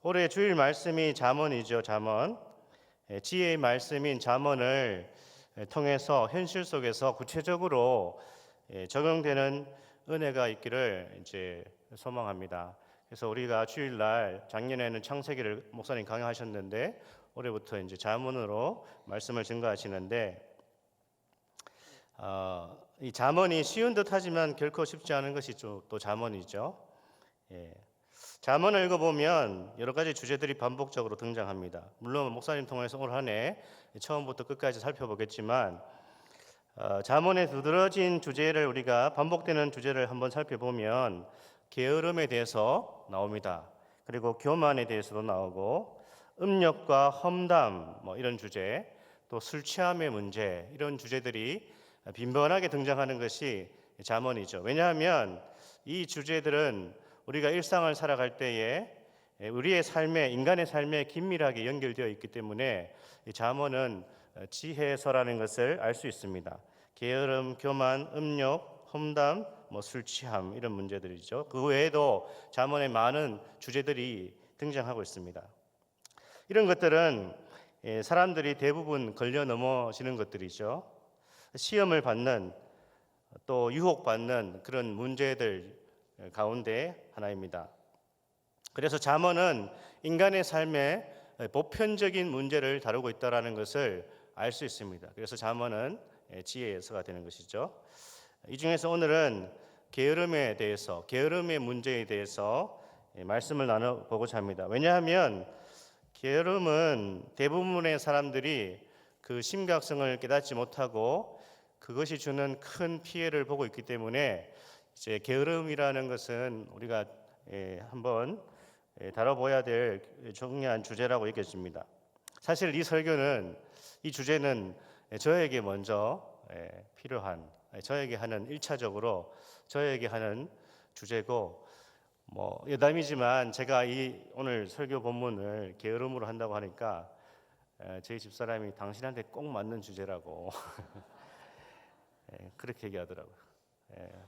올해 주일 말씀이 잠언이죠. 잠언. 지혜의 말씀인 잠언을 통해서 현실 속에서 구체적으로 적용되는 은혜가 있기를 이제 소망합니다. 그래서 우리가 주일날 작년에는 창세기를 목사님 강의하셨는데 올해부터 이제 잠언으로 말씀을 증거하시는데 이 잠언이 쉬운 듯하지만 결코 쉽지 않은 것이 또 잠언이죠. 잠언을 읽어보면 여러 가지 주제들이 반복적으로 등장합니다. 물론 목사님 통해서 올 한 해 처음부터 끝까지 살펴보겠지만 잠언에 두드러진 주제를 우리가 반복되는 주제를 한번 살펴보면 게으름에 대해서 나옵니다. 그리고 교만에 대해서도 나오고 음욕과 험담 이런 주제, 또 술 취함의 문제 이런 주제들이 빈번하게 등장하는 것이 잠언이죠. 왜냐하면 이 주제들은 우리가 일상을 살아갈 때에 우리의 삶에 인간의 삶에 긴밀하게 연결되어 있기 때문에 잠언은 지혜서라는 것을 알 수 있습니다. 게으름, 교만, 음욕, 험담, 술 취함 이런 문제들이죠. 그 외에도 잠언에 많은 주제들이 등장하고 있습니다. 이런 것들은 사람들이 대부분 걸려 넘어지는 것들이죠. 시험을 받는 또 유혹받는 그런 문제들 가운데 하나입니다. 그래서 잠언은 인간의 삶에 보편적인 문제를 다루고 있다는 것을 알 수 있습니다. 그래서 잠언은 지혜의 서가 되는 것이죠. 이 중에서 오늘은 게으름에 대해서, 게으름의 문제에 대해서 말씀을 나눠보고자 합니다. 왜냐하면 게으름은 대부분의 사람들이 그 심각성을 깨닫지 못하고 그것이 주는 큰 피해를 보고 있기 때문에 이제 게으름이라는 것은 우리가 한번 다뤄봐야 될 중요한 주제라고 여겨집니다. 사실 이 주제는 저에게 먼저 필요한, 저에게 하는 1차적으로 저에게 하는 주제고 여담이지만 제가 오늘 설교 본문을 게으름으로 한다고 하니까 저희 집사람이 당신한테 꼭 맞는 주제라고 그렇게 얘기하더라고요.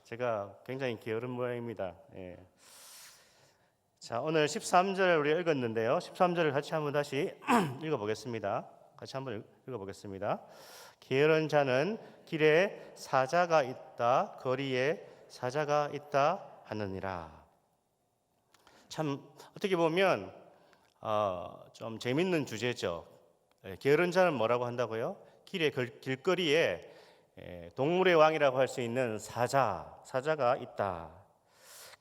제가 굉장히 게으른 모양입니다. 자, 오늘 13절 우리가 읽었는데요. 13절을 같이 한번 다시 읽어보겠습니다. 같이 한번 읽어보겠습니다. 게으른 자는 길에 사자가 있다, 거리에 사자가 있다 하느니라. 참 어떻게 보면 좀 재밌는 주제죠. 게으른 자는 뭐라고 한다고요? 길거리에 동물의 왕이라고 할 수 있는 사자가 있다.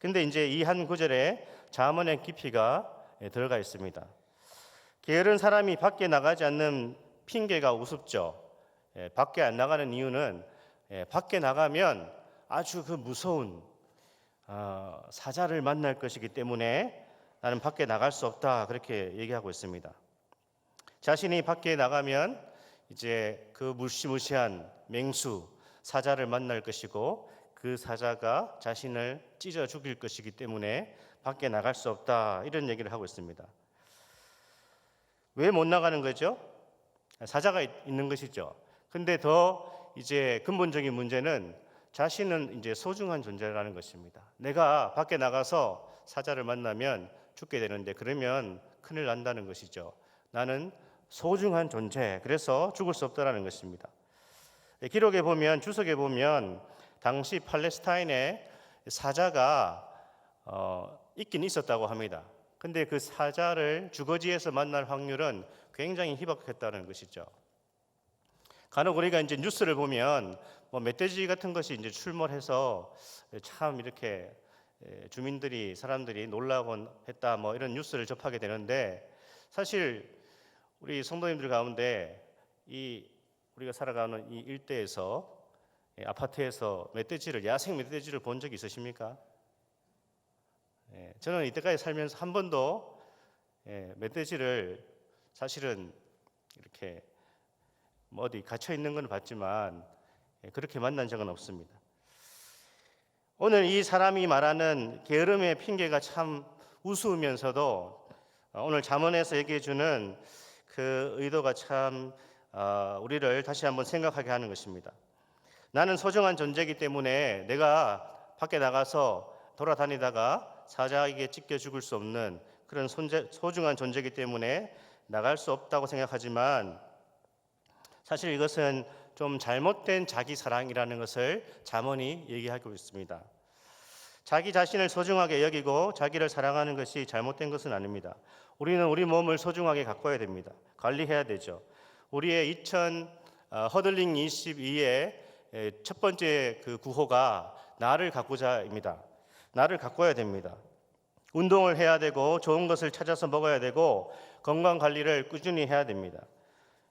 근데 이제 이 한 구절에 잠언의 깊이가 들어가 있습니다. 게으른 사람이 밖에 나가지 않는 핑계가 우습죠. 밖에 안 나가는 이유는 밖에 나가면 아주 그 무서운 사자를 만날 것이기 때문에 나는 밖에 나갈 수 없다 그렇게 얘기하고 있습니다. 자신이 밖에 나가면 이제 그 무시무시한 맹수 사자를 만날 것이고 그 사자가 자신을 찢어 죽일 것이기 때문에 밖에 나갈 수 없다 이런 얘기를 하고 있습니다. 왜 못 나가는 거죠? 사자가 있는 것이죠. 근데 더 이제 근본적인 문제는 자신은 이제 소중한 존재라는 것입니다. 내가 밖에 나가서 사자를 만나면 죽게 되는데 그러면 큰일 난다는 것이죠. 나는 소중한 존재, 그래서 죽을 수 없다는 것입니다. 기록에 보면, 주석에 보면 당시 팔레스타인에 사자가 있긴 있었다고 합니다. 근데 그 사자를 주거지에서 만날 확률은 굉장히 희박했다는 것이죠. 간혹 우리가 이제 뉴스를 보면 멧돼지 같은 것이 이제 출몰해서 참 이렇게 사람들이 놀라곤 했다 이런 뉴스를 접하게 되는데 사실 우리 성도님들 가운데 우리가 살아가는 이 일대에서 아파트에서 야생 멧돼지를 본 적이 있으십니까? 저는 이때까지 살면서 한 번도 멧돼지를 사실은 이렇게 어디 갇혀 있는 건 봤지만 그렇게 만난 적은 없습니다. 오늘 이 사람이 말하는 게으름의 핑계가 참 우스우면서도 오늘 잠언에서 얘기해 주는 그 의도가 참 우리를 다시 한번 생각하게 하는 것입니다. 나는 소중한 존재이기 때문에 내가 밖에 나가서 돌아다니다가 사자에게 찢겨 죽을 수 없는 그런 소중한 존재이기 때문에 나갈 수 없다고 생각하지만 사실 이것은 좀 잘못된 자기 사랑이라는 것을 잠언이 얘기하고 있습니다. 자기 자신을 소중하게 여기고 자기를 사랑하는 것이 잘못된 것은 아닙니다. 우리는 우리 몸을 소중하게 가꿔야 됩니다. 관리해야 되죠. 우리의 허들링 22의 첫 번째 그 구호가 나를 가꾸자입니다. 나를 가꿔야 됩니다. 운동을 해야 되고 좋은 것을 찾아서 먹어야 되고 건강 관리를 꾸준히 해야 됩니다.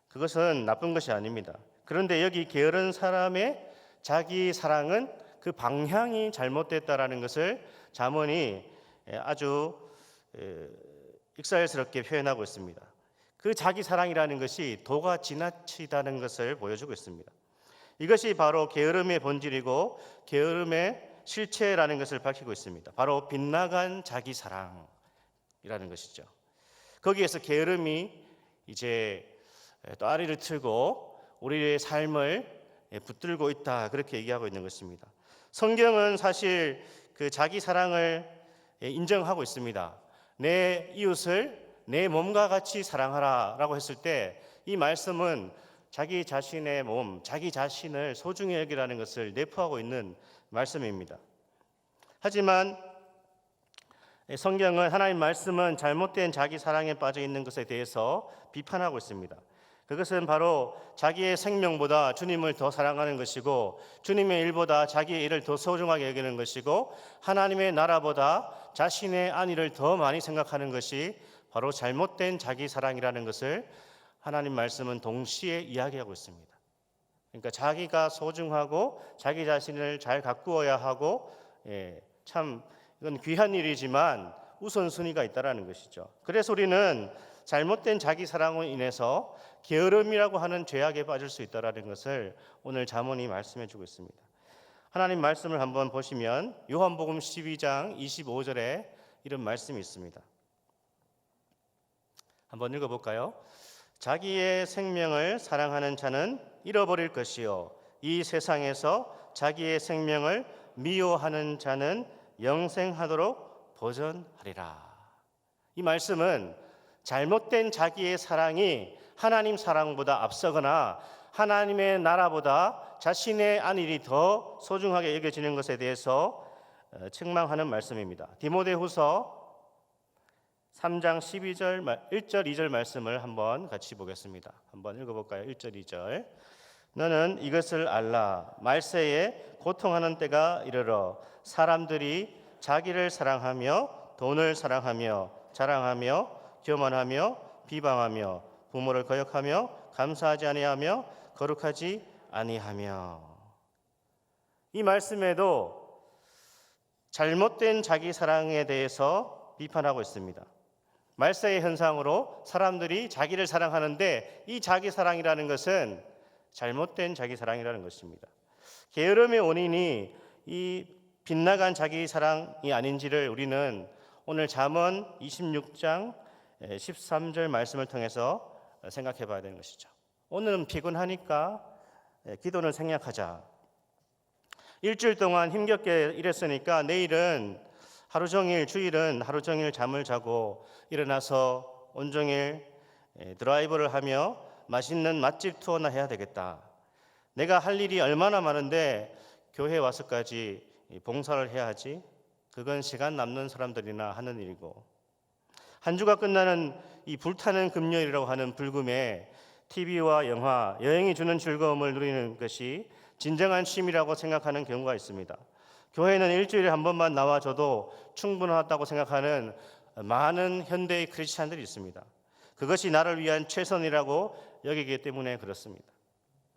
그것은 나쁜 것이 아닙니다. 그런데 여기 게으른 사람의 자기 사랑은 그 방향이 잘못됐다라는 것을 잠언이 아주 익살스럽게 표현하고 있습니다. 그 자기 사랑이라는 것이 도가 지나치다는 것을 보여주고 있습니다. 이것이 바로 게으름의 본질이고 게으름의 실체라는 것을 밝히고 있습니다. 바로 빗나간 자기 사랑이라는 것이죠. 거기에서 게으름이 이제 또 아리를 틀고 우리의 삶을 붙들고 있다, 그렇게 얘기하고 있는 것입니다. 성경은 사실 그 자기 사랑을 인정하고 있습니다. 내 이웃을 내 몸과 같이 사랑하라라고 했을 때 이 말씀은 자기 자신의 몸, 자기 자신을 소중히 여기라는 것을 내포하고 있는 말씀입니다. 하지만 성경은, 하나님 말씀은 잘못된 자기 사랑에 빠져 있는 것에 대해서 비판하고 있습니다. 그것은 바로 자기의 생명보다 주님을 더 사랑하는 것이고 주님의 일보다 자기의 일을 더 소중하게 여기는 것이고 하나님의 나라보다 자신의 안위를 더 많이 생각하는 것이 바로 잘못된 자기 사랑이라는 것을 하나님 말씀은 동시에 이야기하고 있습니다. 그러니까 자기가 소중하고 자기 자신을 잘 가꾸어야 하고 참 이건 귀한 일이지만 우선순위가 있다라는 것이죠. 그래서 우리는 잘못된 자기 사랑으로 인해서 게으름이라고 하는 죄악에 빠질 수 있다라는 것을 오늘 잠언이 말씀해 주고 있습니다. 하나님 말씀을 한번 보시면 요한복음 12장 25절에 이런 말씀이 있습니다. 한번 읽어볼까요? 자기의 생명을 사랑하는 자는 잃어버릴 것이요 이 세상에서 자기의 생명을 미워하는 자는 영생하도록 보전하리라. 이 말씀은 잘못된 자기의 사랑이 하나님 사랑보다 앞서거나 하나님의 나라보다 자신의 안일이 더 소중하게 여겨지는 것에 대해서 책망하는 말씀입니다. 디모데후서 3장 12절 1절 2절 말씀을 한번 같이 보겠습니다. 한번 읽어볼까요? 1절 2절. 너는 이것을 알라. 말세에 고통하는 때가 이르러 사람들이 자기를 사랑하며 돈을 사랑하며 자랑하며 교만하며 비방하며 부모를 거역하며 감사하지 아니하며 거룩하지 아니하며. 이 말씀에도 잘못된 자기 사랑에 대해서 비판하고 있습니다. 말세의 현상으로 사람들이 자기를 사랑하는데 이 자기 사랑이라는 것은 잘못된 자기 사랑이라는 것입니다. 게으름의 원인이 이 빗나간 자기 사랑이 아닌지를 우리는 오늘 잠언 26장 13절 말씀을 통해서 생각해 봐야 되는 것이죠. 오늘은 피곤하니까 기도는 생략하자. 일주일 동안 힘겹게 일했으니까 내일은 하루 종일, 주일은 하루 종일 잠을 자고 일어나서 온종일 드라이브를 하며 맛있는 맛집 투어나 해야 되겠다. 내가 할 일이 얼마나 많은데 교회에 와서까지 봉사를 해야 하지? 그건 시간 남는 사람들이나 하는 일이고, 한 주가 끝나는 이 불타는 금요일이라고 하는 불금에 TV와 영화, 여행이 주는 즐거움을 누리는 것이 진정한 취미라고 생각하는 경우가 있습니다. 교회는 일주일에 한 번만 나와줘도 충분하다고 생각하는 많은 현대의 크리스찬들이 있습니다. 그것이 나를 위한 최선이라고 여기기 때문에 그렇습니다.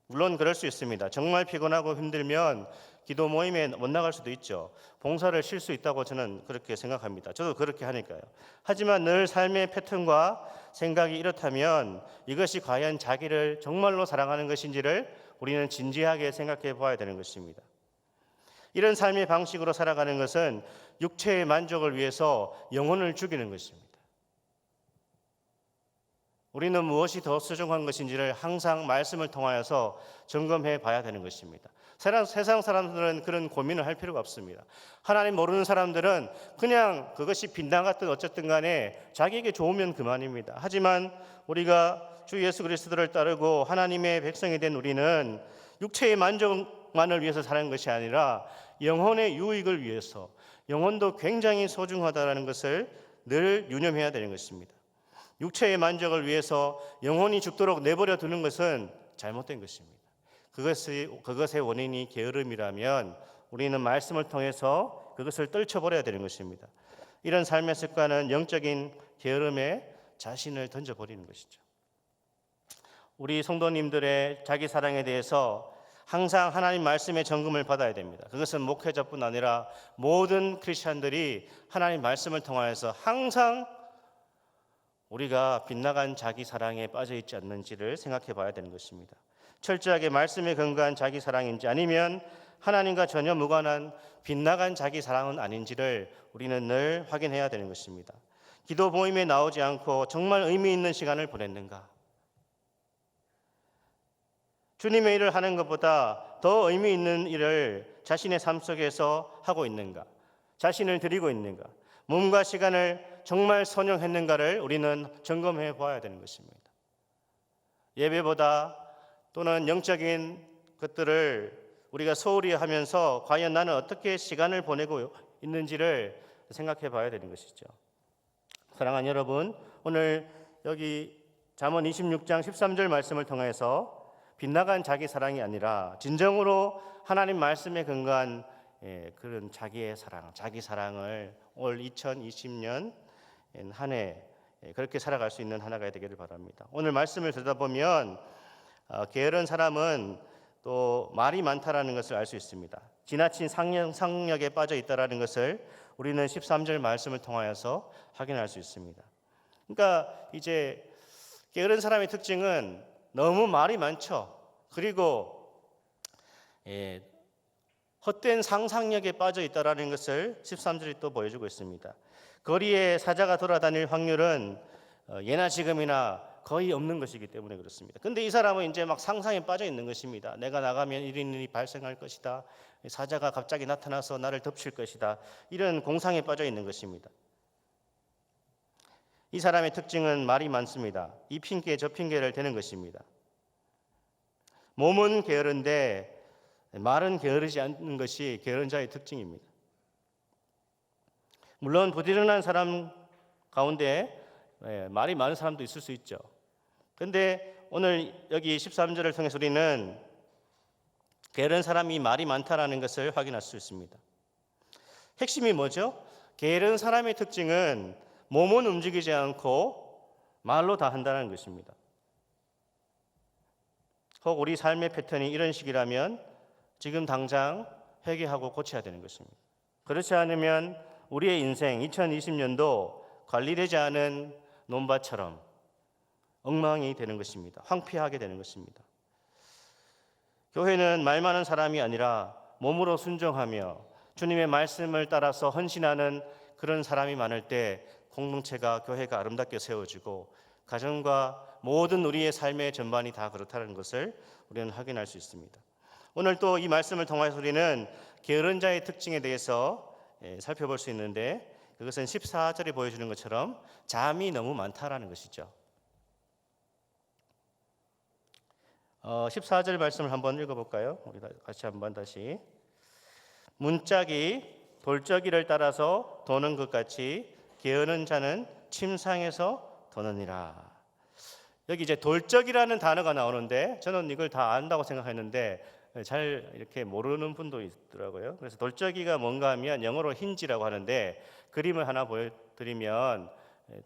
물론 그럴 수 있습니다. 정말 피곤하고 힘들면 기도 모임에 못 나갈 수도 있죠. 봉사를 쉴 수 있다고 저는 그렇게 생각합니다. 저도 그렇게 하니까요. 하지만 늘 삶의 패턴과 생각이 이렇다면 이것이 과연 자기를 정말로 사랑하는 것인지를 우리는 진지하게 생각해 보아야 되는 것입니다. 이런 삶의 방식으로 살아가는 것은 육체의 만족을 위해서 영혼을 죽이는 것입니다. 우리는 무엇이 더 소중한 것인지를 항상 말씀을 통하여서 점검해 봐야 되는 것입니다. 세상 사람들은 그런 고민을 할 필요가 없습니다. 하나님 모르는 사람들은 그냥 그것이 빗나갔든 어쨌든 간에 자기에게 좋으면 그만입니다. 하지만 우리가 주 예수 그리스도를 따르고 하나님의 백성이 된 우리는 육체의 만족만을 위해서 사는 것이 아니라 영혼의 유익을 위해서, 영혼도 굉장히 소중하다는 것을 늘 유념해야 되는 것입니다. 육체의 만족을 위해서 영혼이 죽도록 내버려 두는 것은 잘못된 것입니다. 그것의 원인이 게으름이라면 우리는 말씀을 통해서 그것을 떨쳐버려야 되는 것입니다. 이런 삶의 습관은 영적인 게으름에 자신을 던져버리는 것이죠. 우리 성도님들의 자기 사랑에 대해서 항상 하나님 말씀의 점검을 받아야 됩니다. 그것은 목회자뿐 아니라 모든 크리스찬들이 하나님 말씀을 통하여서 항상 우리가 빗나간 자기 사랑에 빠져 있지 않는지를 생각해 봐야 되는 것입니다. 철저하게 말씀에 근거한 자기 사랑인지 아니면 하나님과 전혀 무관한 빗나간 자기 사랑은 아닌지를 우리는 늘 확인해야 되는 것입니다. 기도 모임에 나오지 않고 정말 의미 있는 시간을 보냈는가? 주님의 일을 하는 것보다 더 의미 있는 일을 자신의 삶 속에서 하고 있는가? 자신을 드리고 있는가? 몸과 시간을 정말 선용했는가를 우리는 점검해 보아야 되는 것입니다. 예배보다 또는 영적인 것들을 우리가 소홀히 하면서 과연 나는 어떻게 시간을 보내고 있는지를 생각해 봐야 되는 것이죠. 사랑하는 여러분, 오늘 여기 잠언 26장 13절 말씀을 통해서 빗나간 자기 사랑이 아니라 진정으로 하나님 말씀에 근거한 그런 자기의 사랑, 자기 사랑을 올 2020년 한 해 그렇게 살아갈 수 있는 하나가 되기를 바랍니다. 오늘 말씀을 듣다 보면 게으른 사람은 또 말이 많다라는 것을 알 수 있습니다. 지나친 상력에 빠져 있다라는 것을 우리는 13절 말씀을 통하여서 확인할 수 있습니다. 그러니까 이제 게으른 사람의 특징은 너무 말이 많죠. 그리고 헛된 상상력에 빠져 있다라는 것을 13절이 또 보여주고 있습니다. 거리에 사자가 돌아다닐 확률은 예나 지금이나 거의 없는 것이기 때문에 그렇습니다. 근데 이 사람은 이제 막 상상에 빠져 있는 것입니다. 내가 나가면 이런 일이 발생할 것이다. 사자가 갑자기 나타나서 나를 덮칠 것이다. 이런 공상에 빠져 있는 것입니다. 이 사람의 특징은 말이 많습니다. 이 핑계 저 핑계를 대는 것입니다. 몸은 게으른데 말은 게으르지 않는 것이 게으른 자의 특징입니다. 물론 부지런한 사람 가운데 말이 많은 사람도 있을 수 있죠. 그런데 오늘 여기 13절을 통해서 우리는 게으른 사람이 말이 많다라는 것을 확인할 수 있습니다. 핵심이 뭐죠? 게으른 사람의 특징은 몸은 움직이지 않고 말로 다 한다는 것입니다. 혹 우리 삶의 패턴이 이런 식이라면 지금 당장 회개하고 고쳐야 되는 것입니다. 그렇지 않으면 우리의 인생 2020년도 관리되지 않은 논밭처럼 엉망이 되는 것입니다. 황폐하게 되는 것입니다. 교회는 말 많은 사람이 아니라 몸으로 순종하며 주님의 말씀을 따라서 헌신하는 그런 사람이 많을 때 공동체가, 교회가 아름답게 세워지고 가정과 모든 우리의 삶의 전반이 다 그렇다는 것을 우리는 확인할 수 있습니다. 오늘 또 이 말씀을 통해서 우리는 게으른 자의 특징에 대해서 살펴볼 수 있는데 그것은 14절이 보여주는 것처럼 잠이 너무 많다라는 것이죠. 14절 말씀을 한번 읽어볼까요? 우리 같이 한번 다시. 문짝이 돌적이를 따라서 도는 것 같이 게으른 자는 침상에서 도느니라. 여기 이제 돌적이라는 단어가 나오는데 저는 이걸 다 안다고 생각했는데 잘 이렇게 모르는 분도 있더라고요. 그래서 돌적이가 뭔가 하면 영어로 힌지라고 하는데 그림을 하나 보여드리면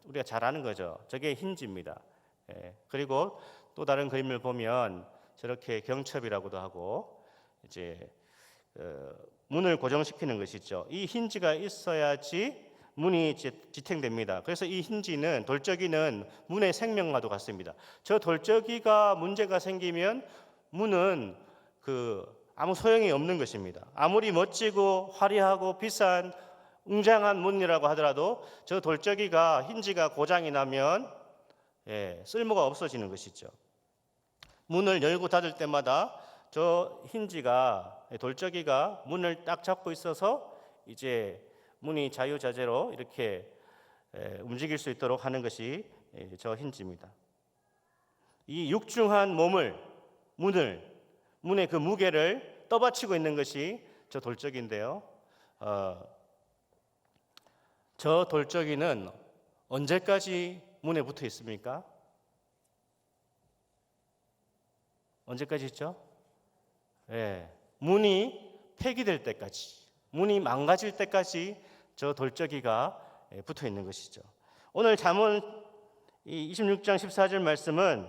우리가 잘 아는 거죠. 저게 힌지입니다. 그리고 또 다른 그림을 보면 저렇게 경첩이라고도 하고 이제 문을 고정시키는 것이죠. 이 힌지가 있어야지 문이 지탱됩니다. 그래서 이 힌지는, 돌적이는 문의 생명과도 같습니다. 저 돌적이가 문제가 생기면 문은 아무 소용이 없는 것입니다. 아무리 멋지고 화려하고 비싼 웅장한 문이라고 하더라도 저 돌적이가, 힌지가 고장이 나면 쓸모가 없어지는 것이죠. 문을 열고 닫을 때마다 저 힌지가 돌적이가 문을 딱 잡고 있어서 이제 문이 자유자재로 이렇게 움직일 수 있도록 하는 것이 저 힌지입니다. 이 육중한 문의 그 무게를 떠받치고 있는 것이 저 돌적인데요. 저 돌적이는 언제까지 문에 붙어 있습니까? 언제까지 있죠? 문이 폐기될 때까지, 문이 망가질 때까지 저 돌적이가 붙어 있는 것이죠. 오늘 잠언 26장 14절 말씀은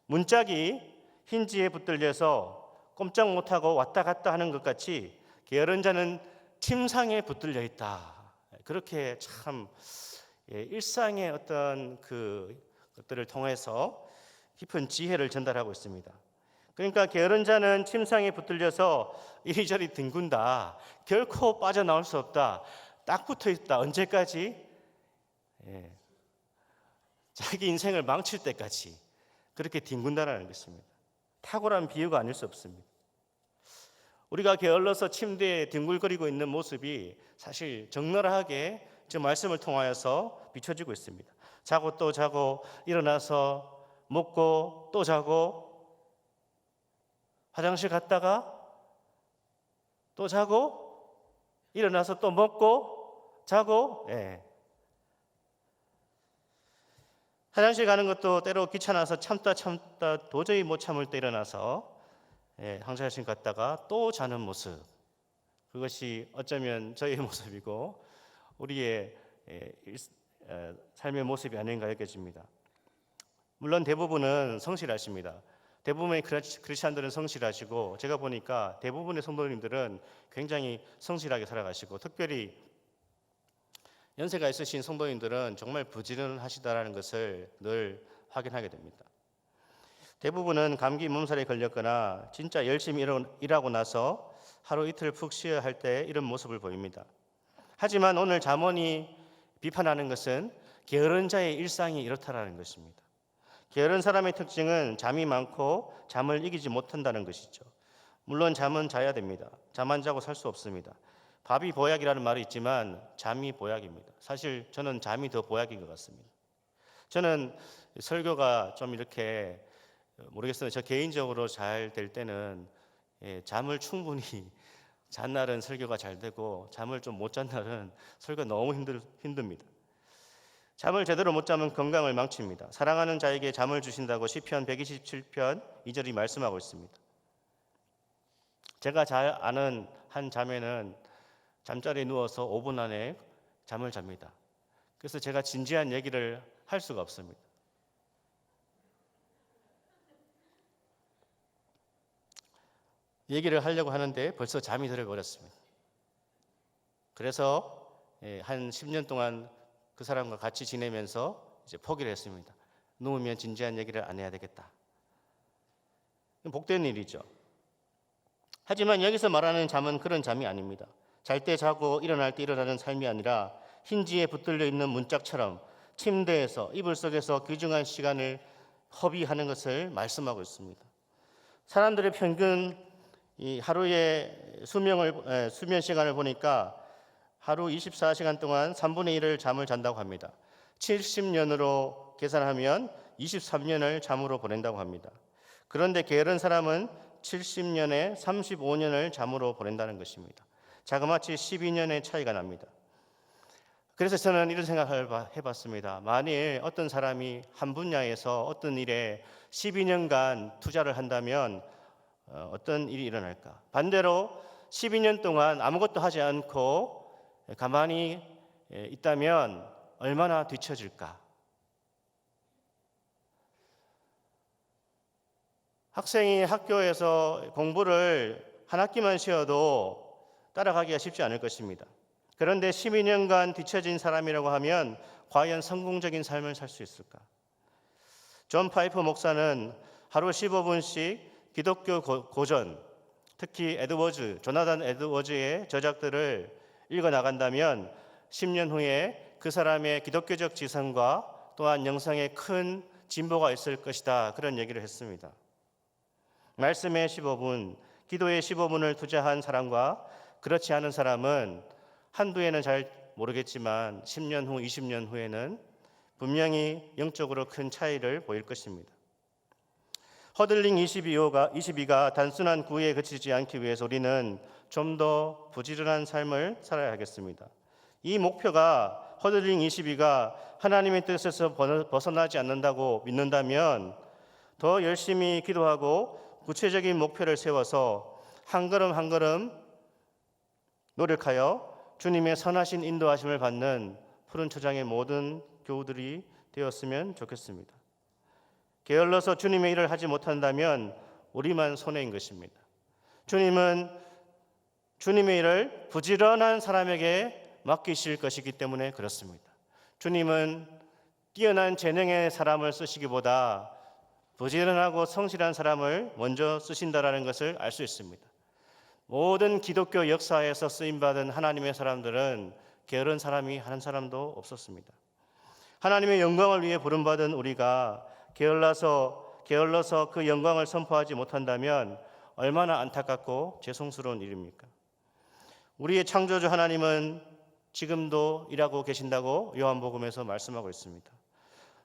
문짝이 힌지에 붙들려서 꼼짝 못하고 왔다 갔다 하는 것 같이 게으른 자는 침상에 붙들려 있다. 그렇게 참 일상의 어떤 그것들을 통해서 깊은 지혜를 전달하고 있습니다. 그러니까 게으른 자는 침상에 붙들려서 이리저리 뒹군다. 결코 빠져나올 수 없다. 딱 붙어 있다. 언제까지? 자기 인생을 망칠 때까지 그렇게 뒹군다라는 것입니다. 탁월한 비유가 아닐 수 없습니다. 우리가 게을러서 침대에 뒹굴거리고 있는 모습이 사실 적나라하게 저 말씀을 통하여서 비춰지고 있습니다. 자고 또 자고, 일어나서 먹고 또 자고, 화장실 갔다가 또 자고, 일어나서 또 먹고 자고. 화장실 가는 것도 때로 귀찮아서 참다 도저히 못 참을 때 일어나서 황사신 갔다가 또 자는 모습, 그것이 어쩌면 저희의 모습이고 우리의 삶의 모습이 아닌가 여겨집니다. 물론 대부분은 성실하십니다. 대부분의 크리스찬들은 성실하시고, 제가 보니까 대부분의 성도님들은 굉장히 성실하게 살아가시고, 특별히 연세가 있으신 성도님들은 정말 부지런하시다라는 것을 늘 확인하게 됩니다. 대부분은 감기 몸살에 걸렸거나 진짜 열심히 일하고 나서 하루 이틀 푹 쉬어야 할 때 이런 모습을 보입니다. 하지만 오늘 잠언이 비판하는 것은 게으른 자의 일상이 이렇다라는 것입니다. 게으른 사람의 특징은 잠이 많고 잠을 이기지 못한다는 것이죠. 물론 잠은 자야 됩니다. 잠 안 자고 살 수 없습니다. 밥이 보약이라는 말이 있지만 잠이 보약입니다. 사실 저는 잠이 더 보약인 것 같습니다. 저는 설교가 좀 이렇게 모르겠어요. 저 개인적으로 잘 될 때는 잠을 충분히 잔 날은 설교가 잘 되고, 잠을 좀 못 잔 날은 설교가 너무 힘듭니다. 잠을 제대로 못 자면 건강을 망칩니다. 사랑하는 자에게 잠을 주신다고 시편 127편 2절이 말씀하고 있습니다. 제가 잘 아는 한 자매는 잠자리에 누워서 5분 안에 잠을 잡니다. 그래서 제가 진지한 얘기를 할 수가 없습니다. 얘기를 하려고 하는데 벌써 잠이 들어버렸습니다. 그래서 한 10년 동안 그 사람과 같이 지내면서 이제 포기를 했습니다. 누우면 진지한 얘기를 안 해야 되겠다. 복된 일이죠. 하지만 여기서 말하는 잠은 그런 잠이 아닙니다. 잘 때 자고 일어날 때 일어나는 삶이 아니라 힌지에 붙들려 있는 문짝처럼 침대에서 이불 속에서 귀중한 시간을 허비하는 것을 말씀하고 있습니다. 사람들의 평균 이 하루의 수면 시간을 보니까 하루 24시간 동안 3분의 1을 잠을 잔다고 합니다. 70년으로 계산하면 23년을 잠으로 보낸다고 합니다. 그런데 게으른 사람은 70년에 35년을 잠으로 보낸다는 것입니다. 자그마치 12년의 차이가 납니다. 그래서 저는 이런 생각을 해봤습니다. 만일 어떤 사람이 한 분야에서 어떤 일에 12년간 투자를 한다면 어떤 일이 일어날까? 반대로 12년 동안 아무것도 하지 않고 가만히 있다면 얼마나 뒤처질까? 학생이 학교에서 공부를 한 학기만 쉬어도 따라가기가 쉽지 않을 것입니다. 그런데 12년간 뒤처진 사람이라고 하면 과연 성공적인 삶을 살 수 있을까? 존 파이프 목사는 하루 15분씩 기독교 고전, 특히 조나단 에드워즈의 저작들을 읽어나간다면 10년 후에 그 사람의 기독교적 지성과 또한 영성에 큰 진보가 있을 것이다. 그런 얘기를 했습니다. 말씀의 15분, 기도에 15분을 투자한 사람과 그렇지 않은 사람은 한두 해는 잘 모르겠지만 10년 후, 20년 후에는 분명히 영적으로 큰 차이를 보일 것입니다. 허들링 22가 단순한 구애에 그치지 않기 위해서 우리는 좀 더 부지런한 삶을 살아야 하겠습니다. 이 목표가 허들링 22가 하나님의 뜻에서 벗어나지 않는다고 믿는다면 더 열심히 기도하고 구체적인 목표를 세워서 한 걸음 한 걸음 노력하여 주님의 선하신 인도하심을 받는 푸른 초장의 모든 교우들이 되었으면 좋겠습니다. 게을러서 주님의 일을 하지 못한다면 우리만 손해인 것입니다. 주님은 주님의 일을 부지런한 사람에게 맡기실 것이기 때문에 그렇습니다. 주님은 뛰어난 재능의 사람을 쓰시기보다 부지런하고 성실한 사람을 먼저 쓰신다라는 것을 알 수 있습니다. 모든 기독교 역사에서 쓰임받은 하나님의 사람들은 게으른 사람이 한 사람도 없었습니다. 하나님의 영광을 위해 부름받은 우리가 게을러서 그 영광을 선포하지 못한다면 얼마나 안타깝고 죄송스러운 일입니까? 우리의 창조주 하나님은 지금도 일하고 계신다고 요한복음에서 말씀하고 있습니다.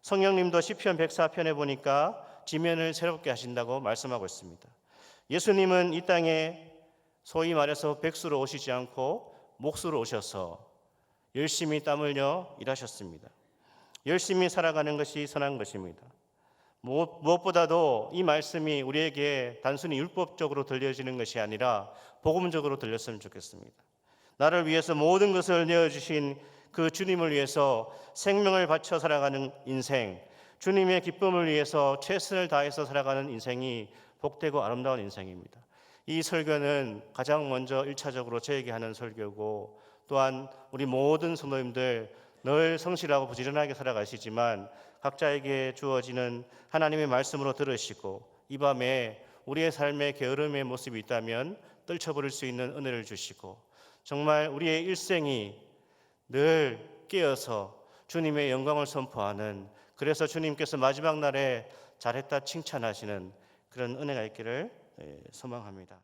성령님도 시편 104편에 보니까 지면을 새롭게 하신다고 말씀하고 있습니다. 예수님은 이 땅에 소위 말해서 백수로 오시지 않고 몫으로 오셔서 열심히 땀 흘려 일하셨습니다. 열심히 살아가는 것이 선한 것입니다. 무엇보다도 이 말씀이 우리에게 단순히 율법적으로 들려지는 것이 아니라 복음적으로 들렸으면 좋겠습니다. 나를 위해서 모든 것을 내어주신 그 주님을 위해서 생명을 바쳐 살아가는 인생, 주님의 기쁨을 위해서 최선을 다해서 살아가는 인생이 복되고 아름다운 인생입니다. 이 설교는 가장 먼저 1차적으로 저에게 하는 설교고, 또한 우리 모든 성도님들 늘 성실하고 부지런하게 살아가시지만 각자에게 주어지는 하나님의 말씀으로 들으시고 이 밤에 우리의 삶의 게으름의 모습이 있다면 떨쳐버릴 수 있는 은혜를 주시고, 정말 우리의 일생이 늘 깨어서 주님의 영광을 선포하는, 그래서 주님께서 마지막 날에 잘했다 칭찬하시는 그런 은혜가 있기를 소망합니다.